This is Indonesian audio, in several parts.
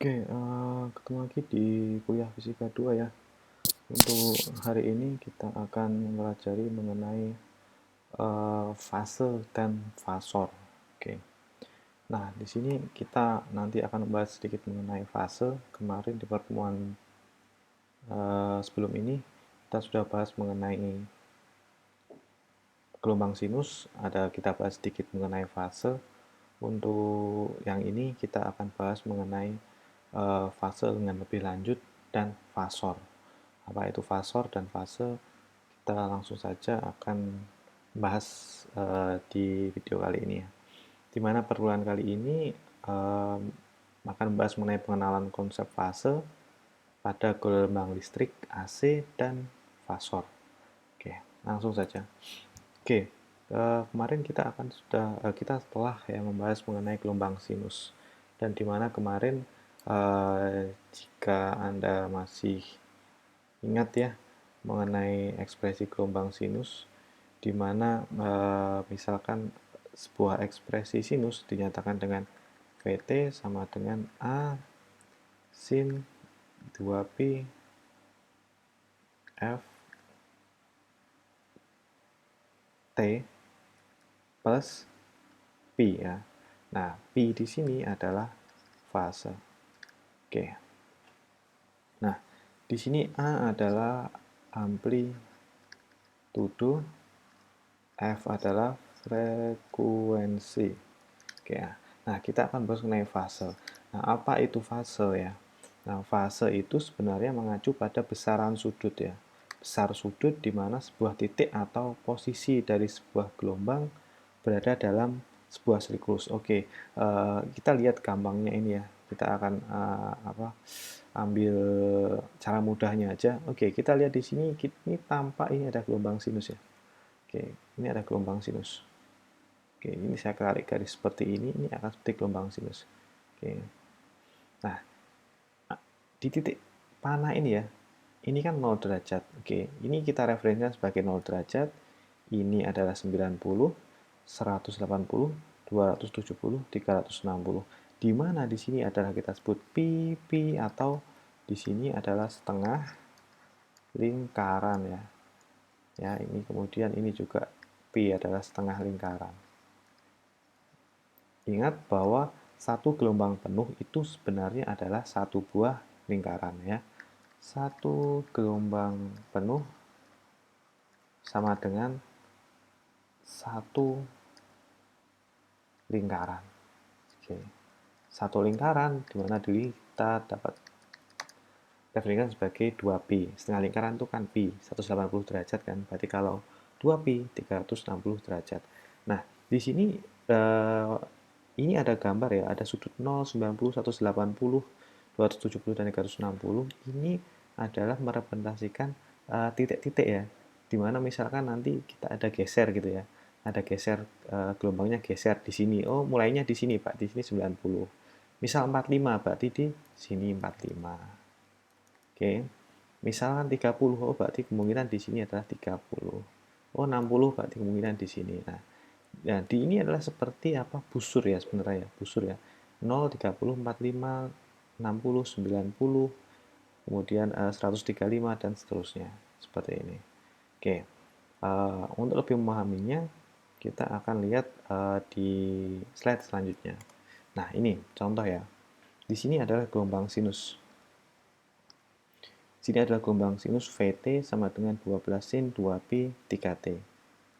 Oke, ketemu lagi di kuliah Fisika 2 ya. Untuk hari ini kita akan mempelajari mengenai fase dan fasor. Oke. Nah, di sini kita nanti akan membahas sedikit mengenai fase. Kemarin di pertemuan sebelum ini kita sudah bahas mengenai gelombang sinus, ada kita bahas sedikit mengenai fase. Untuk yang ini kita akan bahas mengenai fase dengan lebih lanjut dan fasor. Apa itu fasor dan fase? Kita langsung saja akan bahas di video kali ini ya. Dimana perkuliahan kali ini akan membahas mengenai pengenalan konsep fase pada gelombang listrik AC dan fasor. Oke, langsung saja. Oke, kemarin kita telah ya membahas mengenai gelombang sinus, dan dimana kemarin jika Anda masih ingat ya mengenai ekspresi gelombang sinus, di mana misalkan sebuah ekspresi sinus dinyatakan dengan Vt sama dengan A sin 2pi F T plus pi ya. Nah, pi di sini adalah fase. Oke. Nah, di sini A adalah amplitudo, F adalah frekuensi. Oke ya. Nah, kita akan bahas mengenai fase. Nah, apa itu fase ya? Nah, fase itu sebenarnya mengacu pada besaran sudut ya. Besar sudut di mana sebuah titik atau posisi dari sebuah gelombang berada dalam sebuah siklus. Oke, kita lihat gampangnya ini ya. Kita akan ambil cara mudahnya aja. Oke, kita lihat di sini ini tampak ini ada gelombang sinus ya. Oke, ini ada gelombang sinus. Oke, ini saya tarik garis seperti ini akan seperti gelombang sinus. Oke. Nah, di titik panah ini ya, ini kan 0 derajat. Oke, ini kita referensikan sebagai 0 derajat. Ini adalah 90, 180, 270, 360. Di mana di sini adalah kita sebut pi atau di sini adalah setengah lingkaran ya. Ya, ini kemudian ini juga pi adalah setengah lingkaran. Ingat bahwa satu gelombang penuh itu sebenarnya adalah satu buah lingkaran ya. Satu gelombang penuh sama dengan satu lingkaran. Oke. Satu lingkaran di mana dulu kita dapat referensikan sebagai 2pi. Setengah lingkaran itu kan pi, 180 derajat kan. Berarti kalau 2pi 360 derajat. Nah, di sini ini ada gambar ya, ada sudut 0, 90, 180, 270 dan 360. Ini adalah merepresentasikan titik-titik ya. Dimana misalkan nanti kita ada geser gitu ya. Ada geser gelombangnya geser di sini. Oh, mulainya di sini, Pak. Di sini 90. Misal 45, berarti di sini 45. Oke. Misalkan 30, oh berarti kemungkinan di sini adalah 30. Oh, 60 berarti kemungkinan di sini. Nah, di ini adalah seperti apa? Busur ya sebenarnya ya, busur ya. 0, 30, 45, 60, 90, kemudian 135 dan seterusnya. Seperti ini. Oke. Untuk lebih memahaminya, kita akan lihat di slide selanjutnya. Nah, ini contoh ya. Di sini adalah gelombang sinus. Sini adalah gelombang sinus Vt sama dengan 12 sin 2pi 3t.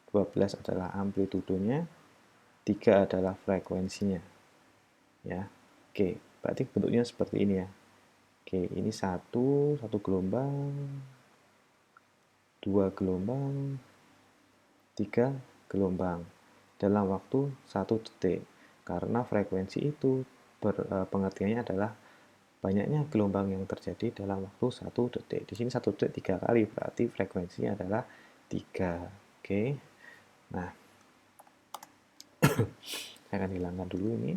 12 adalah amplitudonya, 3 adalah frekuensinya. Ya. Oke, berarti bentuknya seperti ini ya. Oke, ini satu gelombang, dua gelombang, tiga gelombang dalam waktu 1 detik. Karena frekuensi itu pengertiannya adalah banyaknya gelombang yang terjadi dalam waktu 1 detik. Di sini 1 detik 3 kali, berarti frekuensinya adalah 3. Oke. Nah, saya akan hilangkan dulu ini.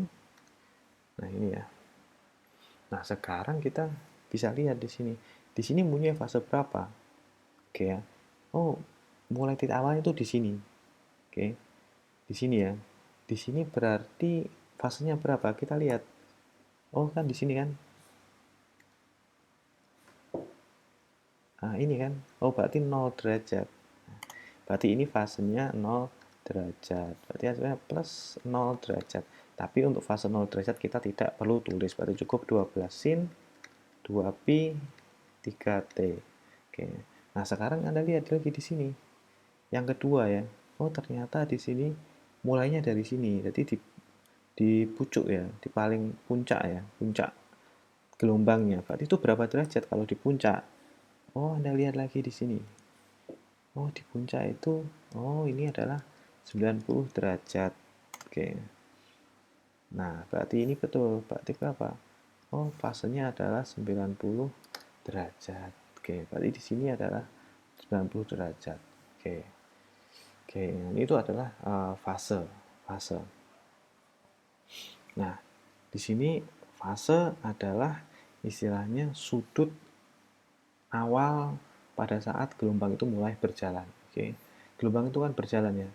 Nah, ini ya. Nah, sekarang kita bisa lihat di sini. Di sini punya fase berapa? Oke ya. Oh, mulai titik awalnya itu di sini. Oke. Di sini ya. Di sini berarti fasenya berapa? Kita lihat. Oh, kan di sini kan. Nah, ini kan, oh berarti 0 derajat. Berarti ini fasenya 0 derajat. Berarti hasilnya plus 0 derajat. Tapi untuk fase 0 derajat kita tidak perlu tulis. Berarti cukup 12 sin 2pi 3t. Oke. Nah, sekarang Anda lihat lagi di sini. Yang kedua ya. Oh, ternyata di sini mulainya dari sini. Jadi di pucuk ya, di paling puncak ya, puncak gelombangnya. Berarti itu berapa derajat kalau di puncak? Oh, Anda lihat lagi di sini. Oh, di puncak itu, oh ini adalah 90 derajat. Oke. Nah, berarti ini betul. Berarti berapa? Oh, fasenya adalah 90 derajat. Oke, berarti di sini adalah 90 derajat. Oke. Oke, ini itu adalah fase. Fase. Nah, di sini fase adalah istilahnya sudut awal pada saat gelombang itu mulai berjalan. Oke. Gelombang itu kan berjalan ya.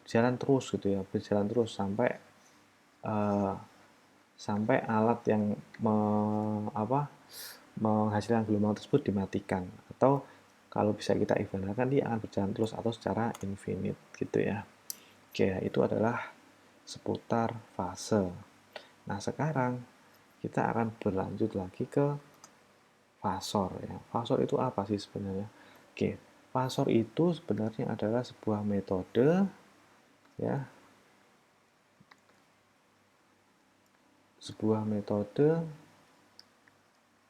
Berjalan terus gitu ya, berjalan terus sampai uh, sampai alat yang menghasilkan gelombang tersebut dimatikan, atau kalau bisa kita ibaratkan dia akan berjalan terus atau secara infinite gitu ya. Oke, itu adalah seputar fase. Nah, sekarang kita akan berlanjut lagi ke fasor ya. Fasor itu apa sih sebenarnya? Oke, fasor itu sebenarnya adalah sebuah metode ya, sebuah metode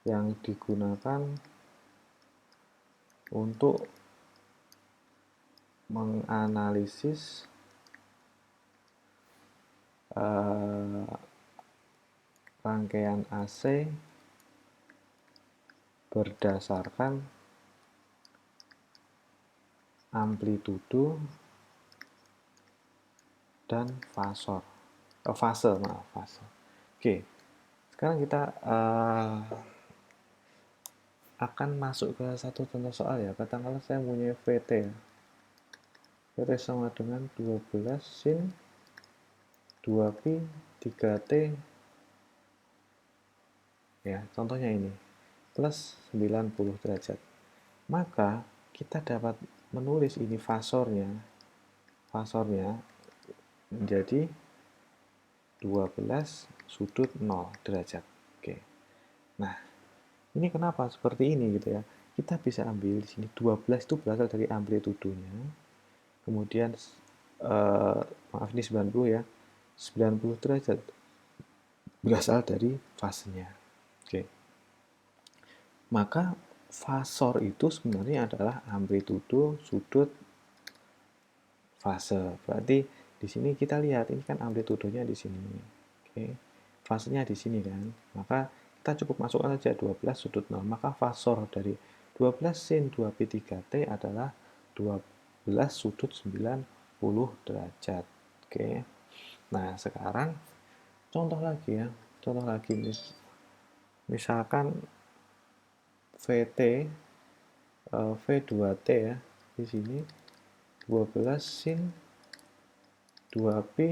yang digunakan untuk menganalisis rangkaian AC berdasarkan amplitudo dan fasor. Fase, maaf, fase. Oke, sekarang kita akan masuk ke satu contoh soal ya. Katakanlah saya punya VT ya. VT sama dengan 12 sin 2pi 3t ya, contohnya ini plus 90 derajat. Maka kita dapat menulis ini fasornya menjadi 12 sudut 0 derajat. Oke. Nah, ini kenapa seperti ini gitu ya. Kita bisa ambil di sini 12 itu berasal dari amplitudonya. Kemudian maaf ini 90 ya. 90 derajat berasal dari fasenya. Oke. Maka fasor itu sebenarnya adalah amplitudo sudut fase. Berarti di sini kita lihat ini kan amplitudonya di sini. Oke. Fasenya di sini kan. Maka kita cukup masukkan saja 12 sudut 0. Maka fasor dari 12 sin 2pi 3t adalah 12 sudut 90 derajat. Oke. Nah, sekarang contoh lagi ya. Contoh lagi misalkan VT V2T ya. Di sini 12 sin 2pi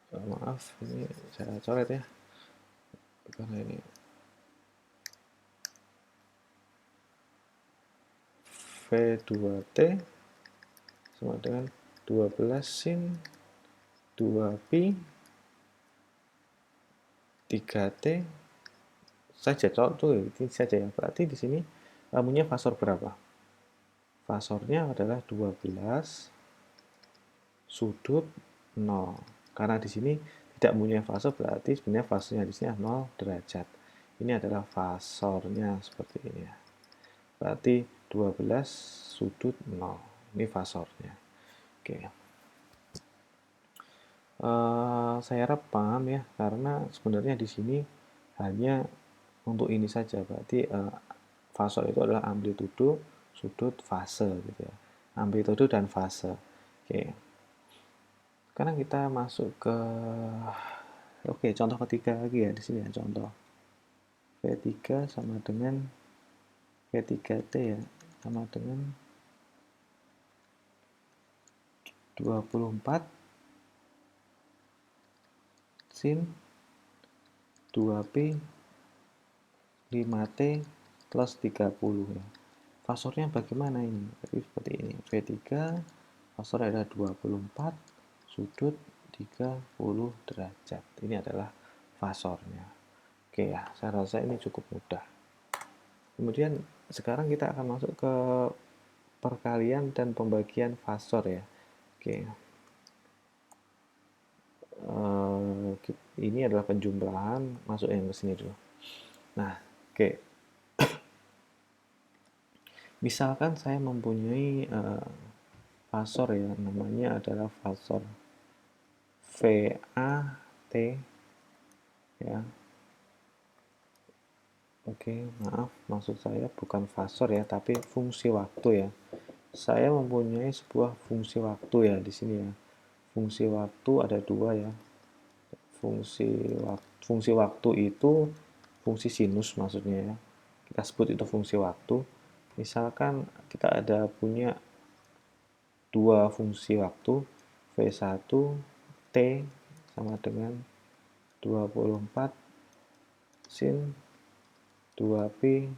maaf ini saya coret ya karena ini V2T sama dengan 12 sin 2pi 3T saja, contoh ini saja ya. Berarti di sini punya fasor berapa? Fasornya adalah 12 sudut 0. Karena di sini tidak punya fase, berarti sebenarnya fasenya di sini 0 derajat. Ini adalah fasornya seperti ini ya. Berarti 12 sudut 0. Ini fasornya. Oke. Saya harap paham ya, karena sebenarnya di sini hanya untuk ini saja. Berarti fasor itu adalah amplitudo sudut fase gitu ya. Amplitudo dan fase. Oke. Sekarang kita masuk ke contoh ketiga lagi ya di sini ya, contoh V3 sama dengan V3T ya, sama dengan 24 sin 2pi 5t plus 30 ya. Fasornya bagaimana ini? Jadi seperti ini. V3 fasornya ada 24, sudut 30 derajat. Ini adalah fasornya. Oke ya, saya rasa ini cukup mudah. Kemudian sekarang kita akan masuk ke perkalian dan pembagian fasor ya. Oke. Ini adalah penjumlahan, masuk yang ke sini dulu. Nah, oke. Misalkan saya mempunyai fasor ya, namanya adalah fasor VAT ya. Oke, maaf, maksud saya bukan fasor ya, tapi fungsi waktu ya. Saya mempunyai sebuah fungsi waktu ya di sini ya. Fungsi waktu ada dua ya. Fungsi waktu itu fungsi sinus maksudnya ya. Kita sebut itu fungsi waktu. Misalkan kita ada punya dua fungsi waktu, V1 T sama dengan 24 sin 2P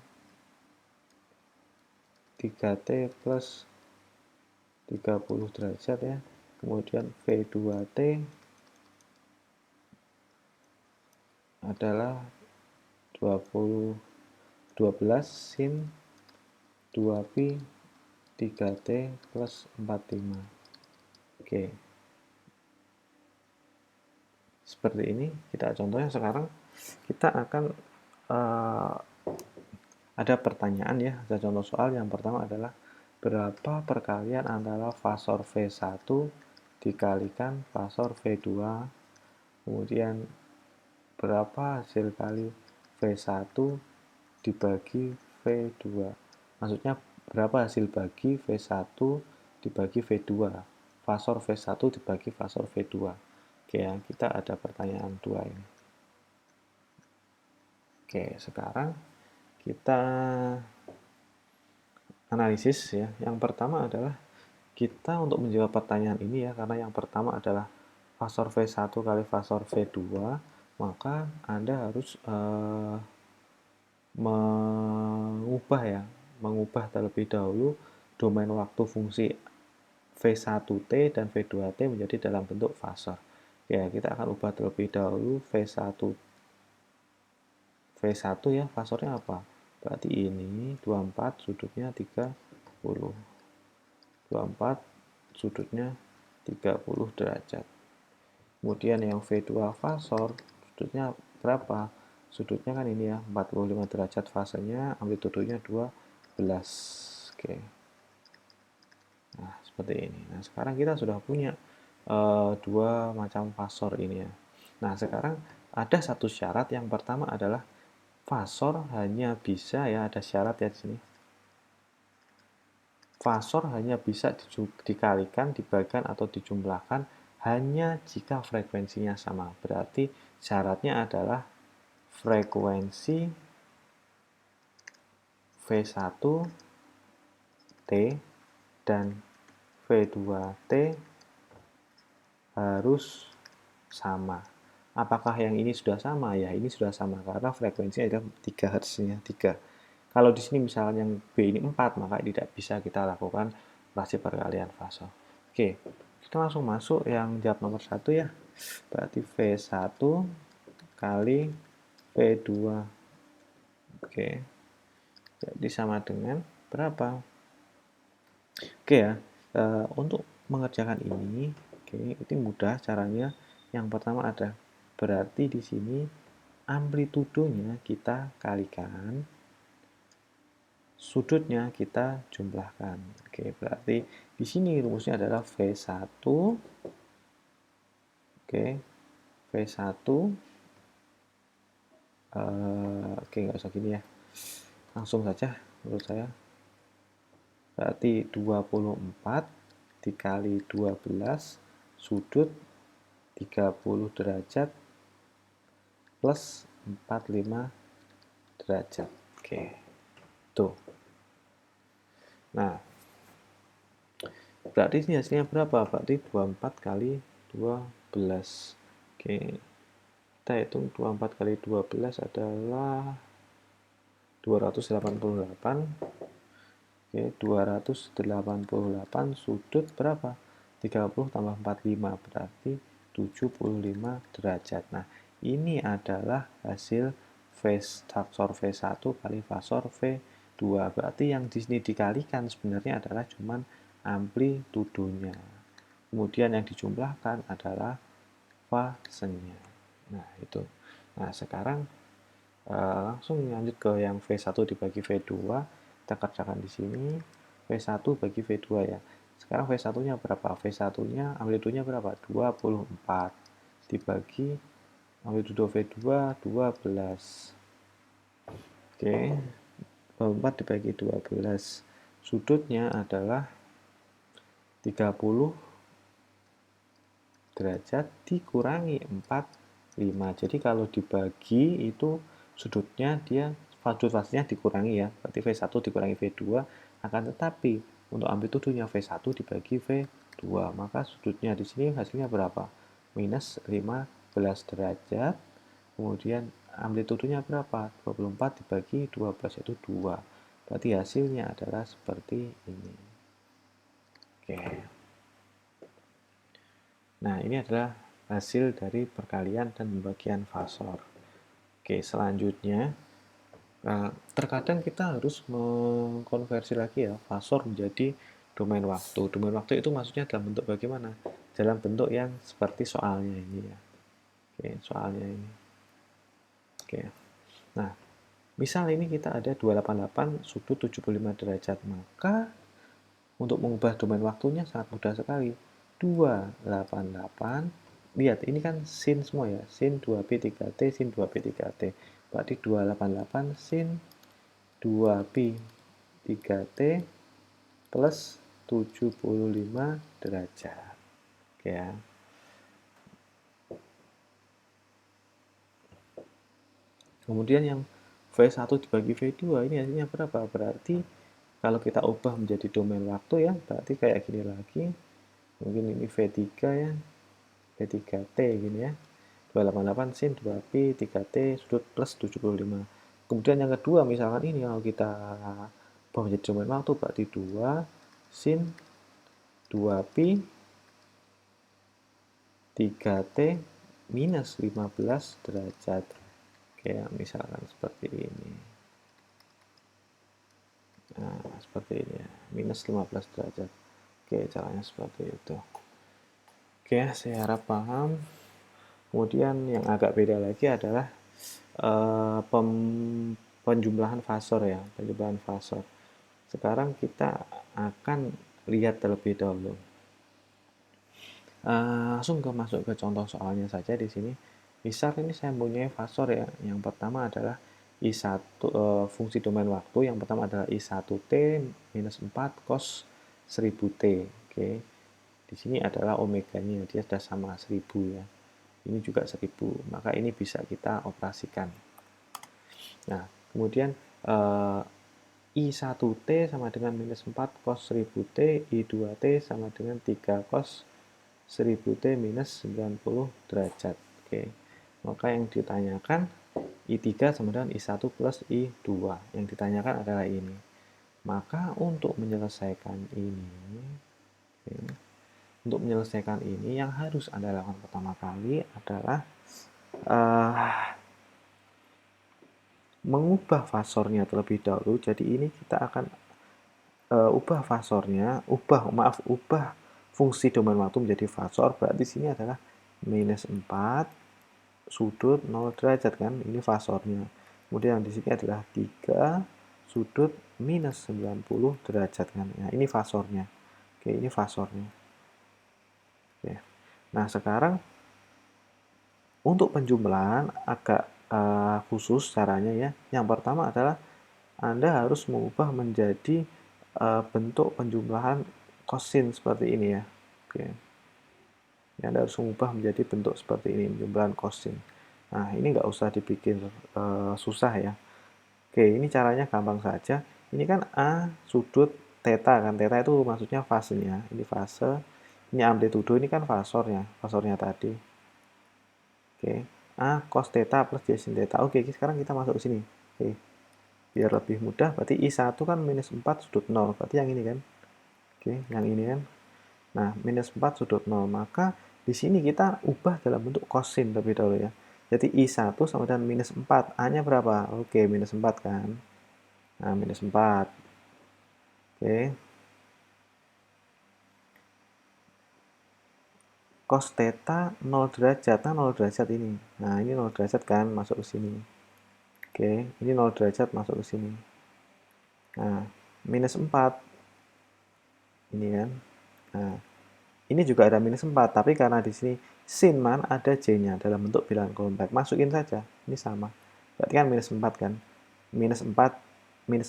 3T plus 30 derajat ya. Kemudian V2T adalah 12 sin 2pi 3t plus 45. Oke. Seperti ini, kita contohnya sekarang kita akan ada pertanyaan ya, ada contoh soal. Yang pertama adalah berapa perkalian antara fasor V1 dikalikan fasor V2, kemudian berapa hasil kali V1 dibagi V2. Maksudnya berapa hasil bagi V1 dibagi V2. Fasor V1 dibagi fasor V2. Oke ya, kita ada pertanyaan 2 ini. Oke, sekarang kita analisis ya. Yang pertama adalah kita untuk menjawab pertanyaan ini ya, karena yang pertama adalah fasor V1 kali fasor V2, maka Anda harus mengubah terlebih dahulu domain waktu fungsi V1T dan V2T menjadi dalam bentuk fasor. Ya, kita akan ubah terlebih dahulu V1 ya, fasornya apa? Berarti ini 24 sudutnya 30. 24 sudutnya 30 derajat. Kemudian yang V2 fasor sudutnya berapa? Sudutnya kan ini ya, 45 derajat fasenya, amplitudonya 12. Oke. Nah, seperti ini. Nah, sekarang kita sudah punya dua macam fasor ini ya. Nah, sekarang ada satu syarat. Yang pertama adalah fasor hanya bisa ya, ada syarat ya di sini. Fasor hanya bisa dikalikan, dibagikan atau dijumlahkan hanya jika frekuensinya sama. Berarti syaratnya adalah frekuensi V1T dan V2T harus sama. Apakah yang ini sudah sama? Ya, ini sudah sama karena frekuensinya adalah 3 Hz-nya 3. Kalau di sini misalnya yang B ini 4, maka tidak bisa kita lakukan operasi perkalian fasor. Oke, kita langsung masuk yang jawab nomor 1 ya. Berarti V1 kali V2. Oke. Jadi sama dengan berapa? Oke ya, untuk mengerjakan ini, oke, itu mudah caranya. Yang pertama ada, berarti di sini amplitudonya kita kalikan, sudutnya kita jumlahkan. Oke, berarti di sini rumusnya adalah V1, oke, V1, oke nggak usah gini ya, langsung saja menurut saya. Berarti 24 dikali 12 sudut 30 derajat plus 45 derajat. Oke. Tuh. Nah, berarti ini hasilnya berapa? Berarti 24 kali 12. Oke. Kita hitung 24 kali 12 adalah 288. Oke, 288 sudut berapa? 30 tambah 45 berarti 75 derajat. Nah, ini adalah hasil faktor V1 kali faktor V2. Berarti yang di sini dikalikan sebenarnya adalah cuman amplitudonya. Kemudian yang dijumlahkan adalah fasenya. Nah, itu. Nah, sekarang langsung lanjut ke yang V1 dibagi V2. Kita kerjakan di sini. V1 bagi V2 ya. Sekarang V1-nya berapa? V1-nya amplitudonya berapa? 24 dibagi amplitudo V2 12. Oke. 24 dibagi 12. Sudutnya adalah 30 derajat dikurangi 45. Jadi kalau dibagi itu sudutnya dia sudut fasenya dikurangi ya. Berarti V1 dikurangi V2 akan tetapi untuk amplitudonya V1 dibagi V2, maka sudutnya di sini hasilnya berapa? Minus 15 derajat. Kemudian amplitudonya berapa? 24 dibagi 12 itu 2. Berarti hasilnya adalah seperti ini. Oke. Nah, ini adalah hasil dari perkalian dan pembagian fasor. Oke, selanjutnya, terkadang kita harus mengkonversi lagi ya, fasor menjadi domain waktu. Domain waktu itu maksudnya dalam bentuk bagaimana? Dalam bentuk yang seperti soalnya ini ya. Oke, soalnya ini. Oke. Nah, misal ini kita ada 288 sudut 75 derajat, maka untuk mengubah domain waktunya sangat mudah sekali. 288, lihat ini kan sin semua ya, sin 2p 3t, sin 2p 3t. Berarti 288 sin 2p 3t plus 75 derajat. Oke ya. Kemudian yang V1 dibagi V2 ini hasilnya berapa? Berarti kalau kita ubah menjadi domain waktu ya, berarti kayak gini lagi. Mungkin ini V3 ya, V3T gini ya. 288 sin 2P 3T sudut plus 75. Kemudian yang kedua misalkan ini kalau kita ubah menjadi domain waktu berarti 2 sin 2P 3T minus 15 derajat. Kayak misalkan seperti ini. Nah, seperti ini ya. Minus 15 derajat. Oke, caranya seperti itu. Oke, saya harap paham. Kemudian yang agak beda lagi adalah penjumlahan fasor ya, penjumlahan fasor. Sekarang kita akan lihat terlebih dahulu. Langsung masuk ke contoh soalnya saja di sini. Misal ini saya mempunyai fasor ya. Yang pertama adalah I1 fungsi domain waktu. Yang pertama adalah I1T minus 4 cos 1000T. Oke. Di sini adalah omeganya, dia sudah sama 1000 ya. Ini juga 1000, maka ini bisa kita operasikan. Nah, kemudian I1T sama dengan minus 4 cos 1000T, I2T sama dengan 3 cos 1000T minus 90 derajat. Oke. Maka yang ditanyakan I3 sama dengan I1 plus I2. Yang ditanyakan adalah ini. Maka untuk menyelesaikan ini, untuk menyelesaikan ini yang harus Anda lakukan pertama kali adalah mengubah fasornya terlebih dahulu. Jadi ini kita akan ubah fasornya, ubah fungsi domain waktu menjadi fasor. Berarti sini adalah minus 4 sudut 0 derajat kan, ini fasornya. Kemudian di sini adalah 3 sudut minus 90 derajat kan. Nah, ini fasornya. Oke, ini fasornya. Oke. Nah, sekarang untuk penjumlahan agak khusus caranya ya. Yang pertama adalah Anda harus mengubah menjadi bentuk penjumlahan kosin seperti ini ya. Oke. Ya, Anda harus mengubah menjadi bentuk seperti ini, penjumlahan kosin. Nah, ini nggak usah dibikin susah ya. Oke, ini caranya gampang saja. Ini kan A sudut theta kan. Theta itu maksudnya fasenya. Ini fase. Ini amplitudo, ini kan fasornya tadi. Oke. A cos theta plus j sin theta. Oke, sekarang kita masuk ke sini. Oke. Biar lebih mudah, berarti I1 kan minus 4 sudut 0. Berarti yang ini kan. Oke, yang ini kan. Nah, minus 4 sudut 0. Maka di sini kita ubah dalam bentuk kosin terlebih dahulu ya. Jadi I1 sama dengan minus 4. A-nya berapa? Oke, minus 4 kan. Nah, minus 4. Oke. Cos theta 0 derajat. Nah, 0 derajat ini. Nah, ini 0 derajat kan masuk ke sini. Oke, ini 0 derajat masuk ke sini. Nah, minus 4. Ini kan. Nah, ini juga ada minus 4, tapi karena di sini sin man ada J-nya dalam bentuk bilangan kompleks. Masukin saja. Ini sama. Berarti kan minus 4 kan. Minus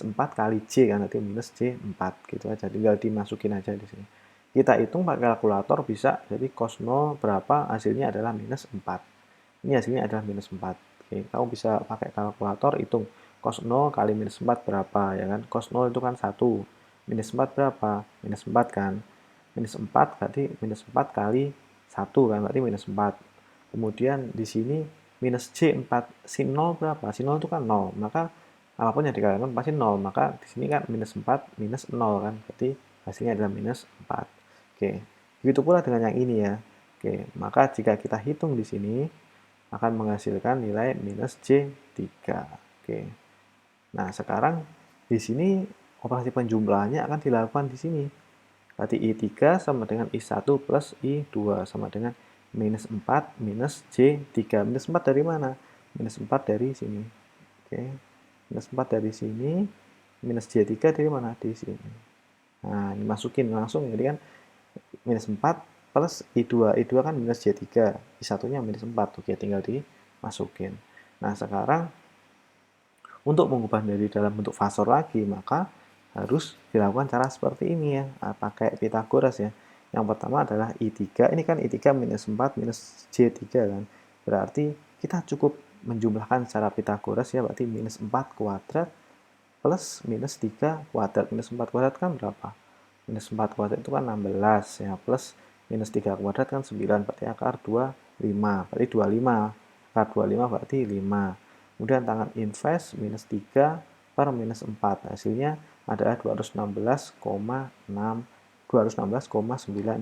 4 kali J kan, nanti minus J 4 gitu aja. Tinggal dimasukin aja di sini. Kita hitung pakai kalkulator bisa, jadi cos 0 berapa, hasilnya adalah minus 4. Ini hasilnya adalah minus 4. Oke, kamu bisa pakai kalkulator hitung cos 0 kali minus 4 berapa, ya kan? Cos 0 itu kan 1. Minus 4 berapa? Minus 4 kan. Minus 4 berarti minus 4 kali 1 kan, berarti minus 4. Kemudian di sini minus J4, sin 0 berapa? Sin 0 itu kan 0, maka apapun yang dikalikan pasti 0, maka di sini kan minus 4 minus 0 kan, berarti hasilnya adalah minus 4. Oke, begitu pula dengan yang ini ya. Oke, maka jika kita hitung di sini akan menghasilkan nilai minus J3. Oke. Nah, sekarang di sini operasi penjumlahannya akan dilakukan di sini. Berarti I3 sama dengan I1 plus I2 sama dengan minus 4 minus J3. Minus 4 dari mana? Minus 4 dari sini. Oke. Minus 4 dari sini. Minus J3 dari mana? Di sini. Nah, ini masukin langsung. Jadi kan minus 4 plus I2. I2 kan minus J3. I1-nya minus 4. Oke, tinggal dimasukin. Nah, sekarang untuk mengubah dari dalam bentuk fasor lagi, maka harus dilakukan cara seperti ini ya, pakai Pitagoras ya. Yang pertama adalah I3, ini kan I3 minus 4 minus J3 kan. Berarti kita cukup menjumlahkan secara Pitagoras ya, berarti minus 4 kuadrat plus minus 3 kuadrat. Minus 4 kuadrat kan berapa? Minus 4 kuadrat itu kan 16 ya, plus minus 3 kuadrat kan 9, berarti akar 25, berarti 25. Akar 25 berarti 5. Kemudian tangan inverse minus 3 per minus 4. Hasilnya adalah 216,9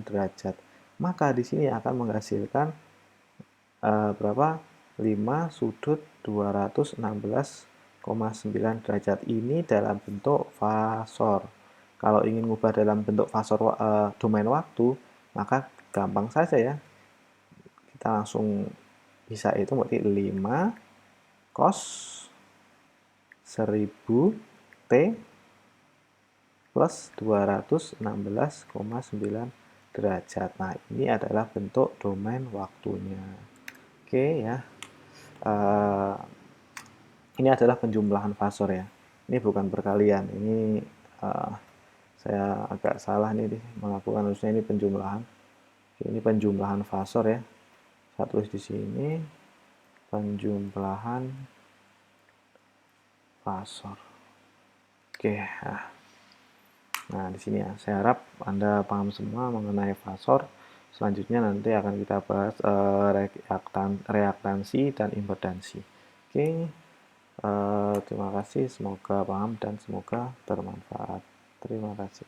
derajat. Maka di sini akan menghasilkan berapa? 5 sudut 216,9 derajat. Ini dalam bentuk fasor. Kalau ingin mengubah dalam bentuk fasor domain waktu, maka gampang saja ya. Kita langsung bisa itu berarti 5 cos 1000 T plus 216,9 derajat. Nah, ini adalah bentuk domain waktunya. Oke ya. Ini adalah penjumlahan fasor ya. Ini bukan perkalian. Ini saya agak salah nih melakukan, harusnya ini penjumlahan. Oke, ini penjumlahan fasor ya. Saya tulis di sini penjumlahan fasor. Oke, nah di sini ya. Saya harap Anda paham semua mengenai fasor. Selanjutnya nanti akan kita bahas reaktansi dan impedansi. Oke, terima kasih. Semoga paham dan semoga bermanfaat. Terima kasih.